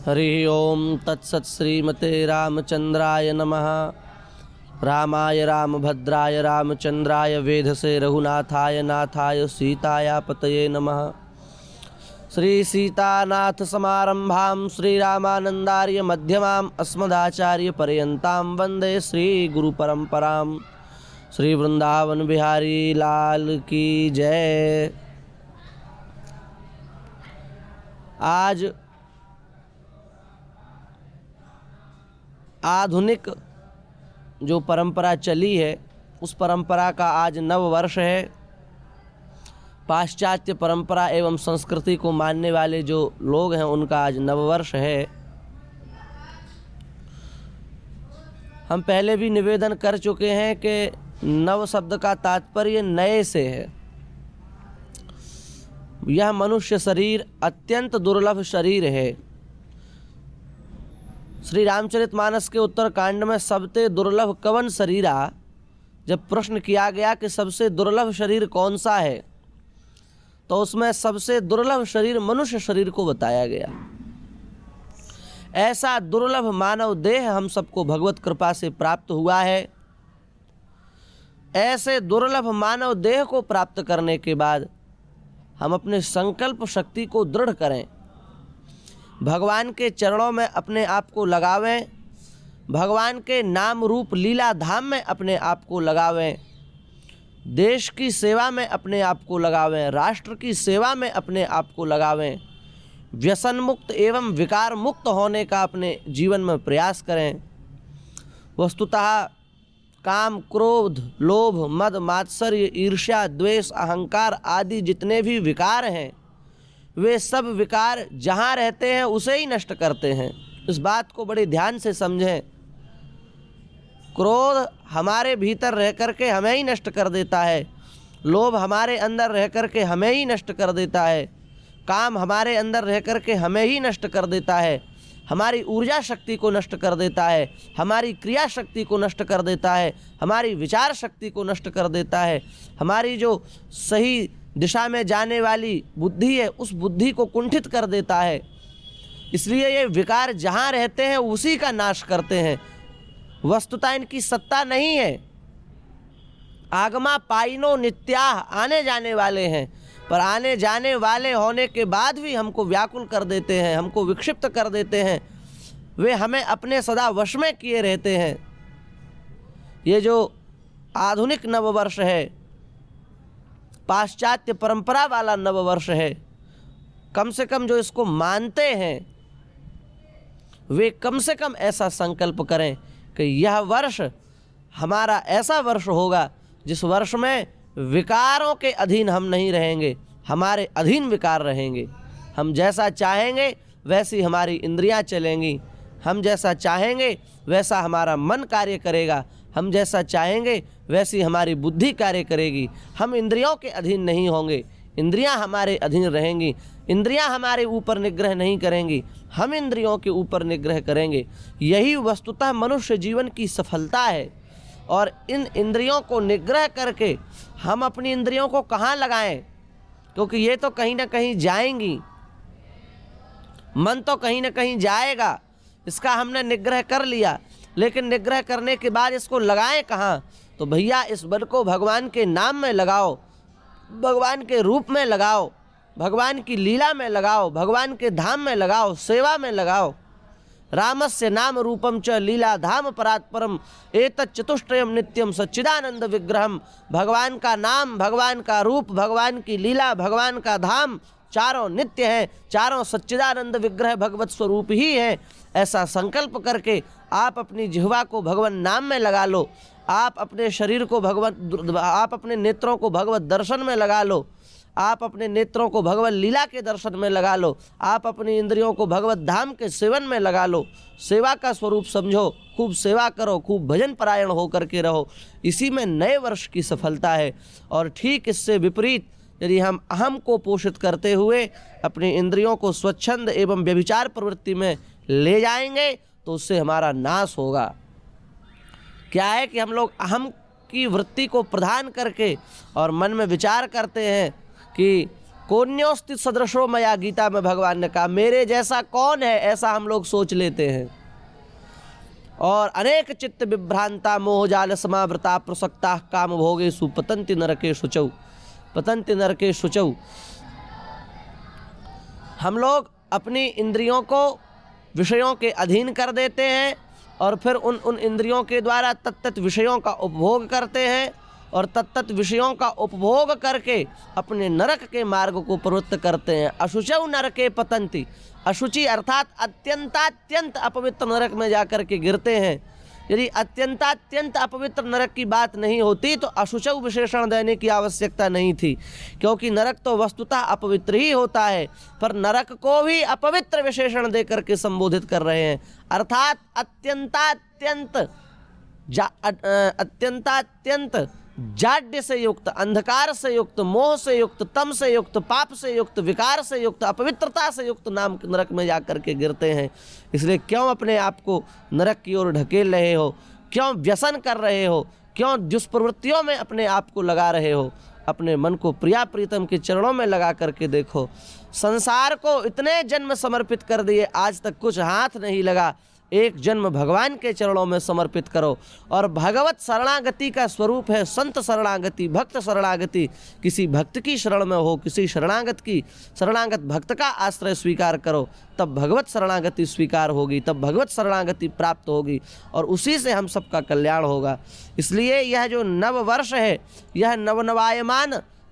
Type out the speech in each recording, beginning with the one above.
हरि ओम तत्सत् श्रीमते रामचंद्राय नमः। रामाय रामभद्राय रामचंद्राय वेधसे रघुनाथाय नाथाय सीताया पतये नमः। श्री सीतानाथ समारंभां श्री रामानंदार्य मध्यमां अस्मदाचार्य पर्यन्तां वंदे श्री गुरु परंपरां। श्री वृंदावन बिहारी लाल की जय। आज आधुनिक जो परंपरा चली है उस परंपरा का आज नव वर्ष है। पाश्चात्य परंपरा एवं संस्कृति को मानने वाले जो लोग हैं उनका आज नव वर्ष है। हम पहले भी निवेदन कर चुके हैं कि नव शब्द का तात्पर्य नए से है। यह मनुष्य शरीर अत्यंत दुर्लभ शरीर है। श्री रामचरितमानस के उत्तरकांड में सबसे दुर्लभ कवन शरीरा जब प्रश्न किया गया कि सबसे दुर्लभ शरीर कौन सा है, तो उसमें सबसे दुर्लभ शरीर मनुष्य शरीर को बताया गया। ऐसा दुर्लभ मानव देह हम सबको भगवत कृपा से प्राप्त हुआ है। ऐसे दुर्लभ मानव देह को प्राप्त करने के बाद हम अपने संकल्प शक्ति को दृढ़ करें, भगवान के चरणों में अपने आप को लगावें, भगवान के नाम रूप लीला धाम में अपने आप को लगावें, देश की सेवा में अपने आप को लगावें, राष्ट्र की सेवा में अपने आप को लगावें, व्यसन मुक्त एवं विकार मुक्त होने का अपने जीवन में प्रयास करें। वस्तुतः काम, क्रोध, लोभ, मद, मात्सर्य, ईर्ष्या, द्वेष, अहंकार आदि जितने भी विकार हैं वे सब विकार जहाँ रहते हैं उसे ही नष्ट करते हैं। इस बात को बड़े ध्यान से समझें। क्रोध हमारे भीतर रह कर के हमें ही नष्ट कर देता है, लोभ हमारे अंदर रह कर के हमें ही नष्ट कर देता है, काम हमारे अंदर रह कर के हमें ही नष्ट कर देता है, हमारी ऊर्जा शक्ति को नष्ट कर देता है, हमारी क्रिया शक्ति को नष्ट कर देता है, हमारी विचार शक्ति को नष्ट कर देता है, हमारी जो सही दिशा में जाने वाली बुद्धि है उस बुद्धि को कुंठित कर देता है। इसलिए ये विकार जहाँ रहते हैं उसी का नाश करते हैं। वस्तुतः इनकी सत्ता नहीं है। आगमा पाइनो नित्याह आने जाने वाले हैं, पर आने जाने वाले होने के बाद भी हमको व्याकुल कर देते हैं, हमको विक्षिप्त कर देते हैं। वे हमें अपने सदा वश में किए रहते हैं। ये जो आधुनिक नववर्ष है, पाश्चात्य परंपरा वाला नववर्ष है, कम से कम जो इसको मानते हैं वे कम से कम ऐसा संकल्प करें कि यह वर्ष हमारा ऐसा वर्ष होगा जिस वर्ष में विकारों के अधीन हम नहीं रहेंगे, हमारे अधीन विकार रहेंगे। हम जैसा चाहेंगे वैसी हमारी इंद्रियां चलेंगी, हम जैसा चाहेंगे वैसा हमारा मन कार्य करेगा, हम जैसा चाहेंगे वैसी हमारी बुद्धि कार्य करेगी। हम इंद्रियों के अधीन नहीं होंगे, इंद्रियां हमारे अधीन रहेंगी, इंद्रियां हमारे ऊपर निग्रह नहीं करेंगी, हम इंद्रियों के ऊपर निग्रह करेंगे। यही वस्तुतः मनुष्य जीवन की सफलता है। और इन इंद्रियों को निग्रह करके हम अपनी इंद्रियों को कहाँ लगाएं, क्योंकि ये तो कहीं ना कहीं जाएंगी, मन तो कहीं ना कहीं जाएगा। इसका हमने निग्रह कर लिया, लेकिन निग्रह करने के बाद इसको लगाएं कहाँ? तो भैया इस मन को भगवान के नाम में लगाओ, भगवान के रूप में लगाओ, भगवान की लीला में लगाओ, भगवान के धाम में लगाओ, सेवा में लगाओ। रामस्य नाम रूपम च लीला धाम परात्परम एतत् चतुष्टयम नित्यम सच्चिदानंद विग्रहम। भगवान का नाम, भगवान का रूप, भगवान की लीला, भगवान का धाम चारों नित्य हैं, चारों सच्चिदानंद विग्रह भगवत स्वरूप ही हैं। ऐसा संकल्प करके आप अपनी जिह्वा को भगवान नाम में लगा लो, आप अपने शरीर को आप अपने नेत्रों को भगवत दर्शन में लगा लो, आप अपने नेत्रों को भगवत लीला के दर्शन में लगा लो, आप अपनी इंद्रियों को भगवत धाम के सेवन में लगा लो। सेवा का स्वरूप समझो, खूब सेवा करो, खूब भजन परायण होकर के रहो। इसी में नए वर्ष की सफलता है। और ठीक इससे विपरीत यदि हम अहम को पोषित करते हुए अपनी इंद्रियों को स्वच्छंद एवं व्यभिचार प्रवृत्ति में ले जाएंगे तो उससे हमारा नाश होगा। क्या है कि हम लोग अहम की वृत्ति को प्रदान करके और मन में विचार करते हैं कि कोन्योस्ति सदृशो मया, गीता में भगवान ने कहा मेरे जैसा कौन है, ऐसा हम लोग सोच लेते हैं। और अनेक चित्त विभ्रांता मोहजाल समावृता प्रसक्ता काम भोगेषु पतन्ति नरके शुचौ, पतन्ति नरके शुचौ। हम लोग अपनी इंद्रियों को विषयों के अधीन कर देते हैं और फिर उन इंद्रियों के द्वारा तत्त विषयों का उपभोग करते हैं और तत्त विषयों का उपभोग करके अपने नरक के मार्ग को प्रवृत्त करते हैं। अशुचौ नरके पतन्ति, अशुचि अर्थात अत्यंतात्यंत अपवित्र नरक में जाकर के गिरते हैं। यदि अत्यंतात्यंत अपवित्र नरक की बात नहीं होती तो अशुचौ विशेषण देने की आवश्यकता नहीं थी, क्योंकि नरक तो वस्तुतः अपवित्र ही होता है, पर नरक को भी अपवित्र विशेषण देकर के संबोधित कर रहे हैं। अर्थात अत्यंतात्यंत जाड्य से युक्त, अंधकार से युक्त, मोह से युक्त, तम से युक्त, पाप से युक्त, विकार से युक्त, अपवित्रता से युक्त नाम नरक में जाकर के गिरते हैं। इसलिए क्यों अपने आप को नरक की ओर ढकेल रहे हो, क्यों व्यसन कर रहे हो, क्यों दुष्प्रवृत्तियों में अपने आप को लगा रहे हो। अपने मन को प्रिया प्रीतम के चरणों में लगा करके देखो। संसार को इतने जन्म समर्पित कर दिए, आज तक कुछ हाथ नहीं लगा। एक जन्म भगवान के चरणों में समर्पित करो। और भगवत शरणागति का स्वरूप है संत शरणागति, भक्त शरणागति। किसी भक्त की शरण में हो, किसी शरणागत भक्त का आश्रय स्वीकार करो, तब भगवत शरणागति स्वीकार होगी, तब भगवत शरणागति प्राप्त होगी और उसी से हम सबका कल्याण होगा। इसलिए यह जो नववर्ष है, यह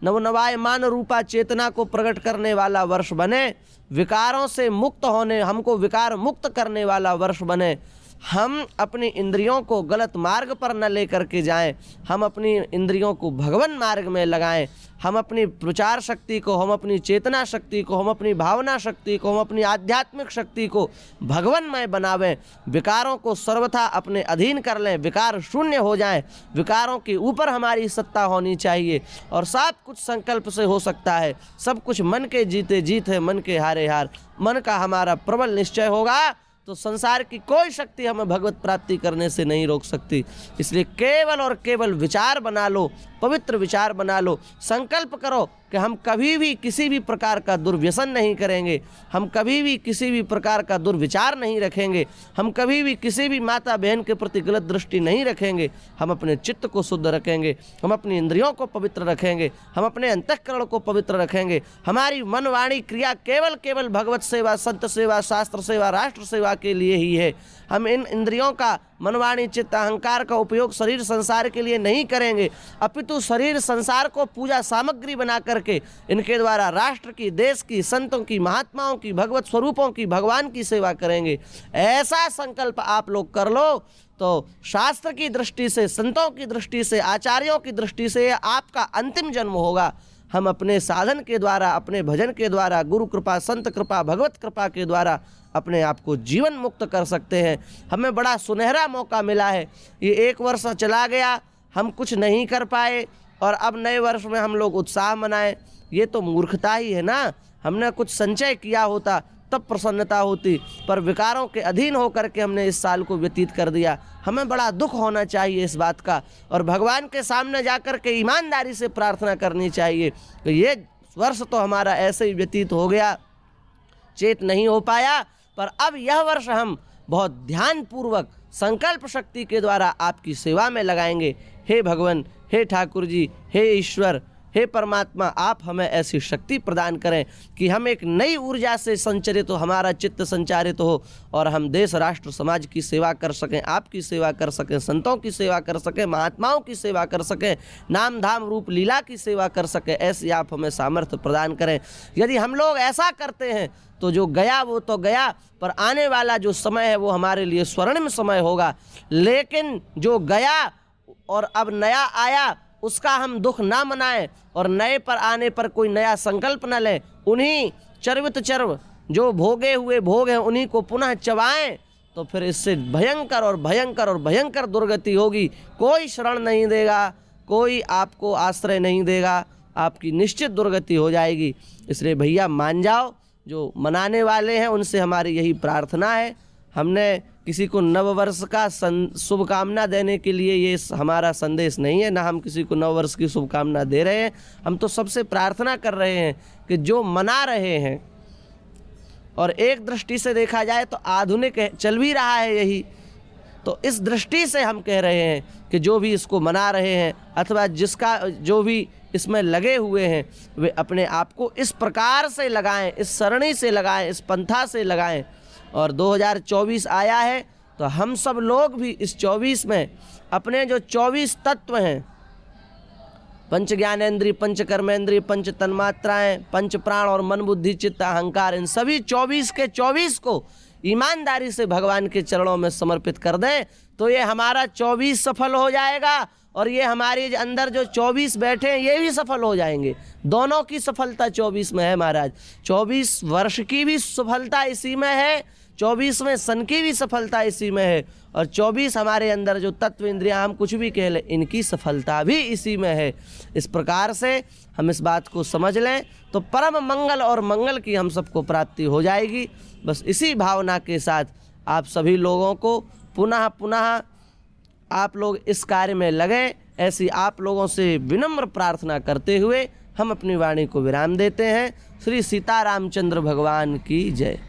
नवनवायमान रूपा चेतना को प्रकट करने वाला वर्ष बने, विकारों से मुक्त होने, हमको विकार मुक्त करने वाला वर्ष बने। हम अपनी इंद्रियों को गलत मार्ग पर न लेकर के जाएं, हम अपनी इंद्रियों को भगवान मार्ग में लगाएं। हम अपनी प्रचार शक्ति को, हम अपनी चेतना शक्ति को, हम अपनी भावना शक्ति को, हम अपनी आध्यात्मिक शक्ति को भगवानमय बनावें। विकारों को सर्वथा अपने अधीन कर लें, विकार शून्य हो जाएं। विकारों के ऊपर हमारी सत्ता होनी चाहिए और सब कुछ संकल्प से हो सकता है। सब कुछ मन के जीते जीत है, मन के हारे हार। मन का हमारा प्रबल निश्चय होगा तो संसार की कोई शक्ति हमें भगवत प्राप्ति करने से नहीं रोक सकती। इसलिए केवल और केवल विचार बना लो, पवित्र विचार बना लो। संकल्प करो कि हम कभी भी किसी भी प्रकार का दुर्व्यसन नहीं करेंगे, हम कभी भी किसी भी प्रकार का दुर्विचार नहीं रखेंगे, हम कभी भी किसी भी माता बहन के प्रति गलत दृष्टि नहीं रखेंगे। हम अपने चित्त को शुद्ध रखेंगे, हम अपनी इंद्रियों को पवित्र रखेंगे, हम अपने अंतःकरण को पवित्र रखेंगे। हमारी मन वाणी क्रिया केवल भगवत सेवा, संत सेवा, शास्त्र सेवा, राष्ट्र सेवा के लिए ही है। हम इन इंद्रियों का, मनवाणी चित्त अहंकार का उपयोग शरीर संसार के लिए नहीं करेंगे, अपितु शरीर संसार को पूजा सामग्री बना करके इनके द्वारा राष्ट्र की, देश की, संतों की, महात्माओं की, भगवत स्वरूपों की, भगवान की सेवा करेंगे। ऐसा संकल्प आप लोग कर लो तो शास्त्र की दृष्टि से, संतों की दृष्टि से, आचार्यों की दृष्टि से आपका अंतिम जन्म होगा। हम अपने साधन के द्वारा, अपने भजन के द्वारा, गुरु कृपा, संत कृपा, भगवत कृपा के द्वारा अपने आप को जीवन मुक्त कर सकते हैं। हमें बड़ा सुनहरा मौका मिला है। ये एक वर्ष चला गया, हम कुछ नहीं कर पाए और अब नए वर्ष में हम लोग उत्साह मनाएं, ये तो मूर्खता ही है ना। हमने कुछ संचय किया होता तब प्रसन्नता होती, पर विकारों के अधीन होकर के हमने इस साल को व्यतीत कर दिया। हमें बड़ा दुख होना चाहिए इस बात का और भगवान के सामने जाकर के ईमानदारी से प्रार्थना करनी चाहिए कि ये वर्ष तो हमारा ऐसे ही व्यतीत हो गया, चेत नहीं हो पाया, पर अब यह वर्ष हम बहुत ध्यानपूर्वक संकल्प शक्ति के द्वारा आपकी सेवा में लगाएंगे। हे भगवान, हे ठाकुर जी, हे ईश्वर, हे परमात्मा, आप हमें ऐसी शक्ति प्रदान करें कि हम एक नई ऊर्जा से संचरित हो, हमारा चित्त संचारित हो और हम देश, राष्ट्र, समाज की सेवा कर सकें, आपकी सेवा कर सकें, संतों की सेवा कर सकें, महात्माओं की सेवा कर सकें, नाम धाम रूप लीला की सेवा कर सकें। ऐसी आप हमें सामर्थ्य प्रदान करें। यदि हम लोग ऐसा करते हैं तो जो गया वो तो गया, पर आने वाला जो समय है वो हमारे लिए स्वर्णिम समय होगा। लेकिन जो गया और अब नया आया उसका हम दुख ना मनाएं और नए पर आने पर कोई नया संकल्प न लें। उन्हीं चर्वित चर्व जो भोगे हुए भोग हैं उन्हीं को पुनः चबाएं, तो फिर इससे भयंकर और भयंकर और भयंकर दुर्गति होगी। कोई शरण नहीं देगा, कोई आपको आश्रय नहीं देगा, आपकी निश्चित दुर्गति हो जाएगी। इसलिए भैया मान जाओ, जो मनाने वाले हैं उनसे हमारी यही प्रार्थना है। हमने किसी को नववर्ष का शुभकामना देने के लिए ये हमारा संदेश नहीं है, ना हम किसी को नववर्ष की शुभकामना दे रहे हैं। हम तो सबसे प्रार्थना कर रहे हैं कि जो मना रहे हैं, और एक दृष्टि से देखा जाए तो आधुनिक चल भी रहा है यही, तो इस दृष्टि से हम कह रहे हैं कि जो भी इसको मना रहे हैं अथवा जिसका जो भी इसमें लगे हुए हैं, वे अपने आप को इस प्रकार से लगाएं, इस सरणी से लगाएं, इस पंथा से लगाएं। और 2024 आया है तो हम सब लोग भी इस 24 में अपने जो 24 तत्व हैं, पंच ज्ञानेंद्रिय, पंच कर्मेंद्रिय, पंच तन्मात्राएं, पंच प्राण और मन बुद्धि चित्त अहंकार, इन सभी 24 के 24 को ईमानदारी से भगवान के चरणों में समर्पित कर दें तो ये हमारा 24 सफल हो जाएगा, और ये हमारे अंदर जो 24 बैठे हैं ये भी सफल हो जाएंगे। दोनों की सफलता 24 में है महाराज। 24 वर्ष की भी सफलता इसी में है, 24वें सन की भी सफलता इसी में है, और 24 हमारे अंदर जो तत्व इंद्रियां हम कुछ भी कह लें, इनकी सफलता भी इसी में है। इस प्रकार से हम इस बात को समझ लें तो परम मंगल और मंगल की हम सबको प्राप्ति हो जाएगी। बस इसी भावना के साथ आप सभी लोगों को पुनः पुनः आप लोग इस कार्य में लगे, ऐसी आप लोगों से विनम्र प्रार्थना करते हुए हम अपनी वाणी को विराम देते हैं। श्री सीतारामचंद्र भगवान की जय।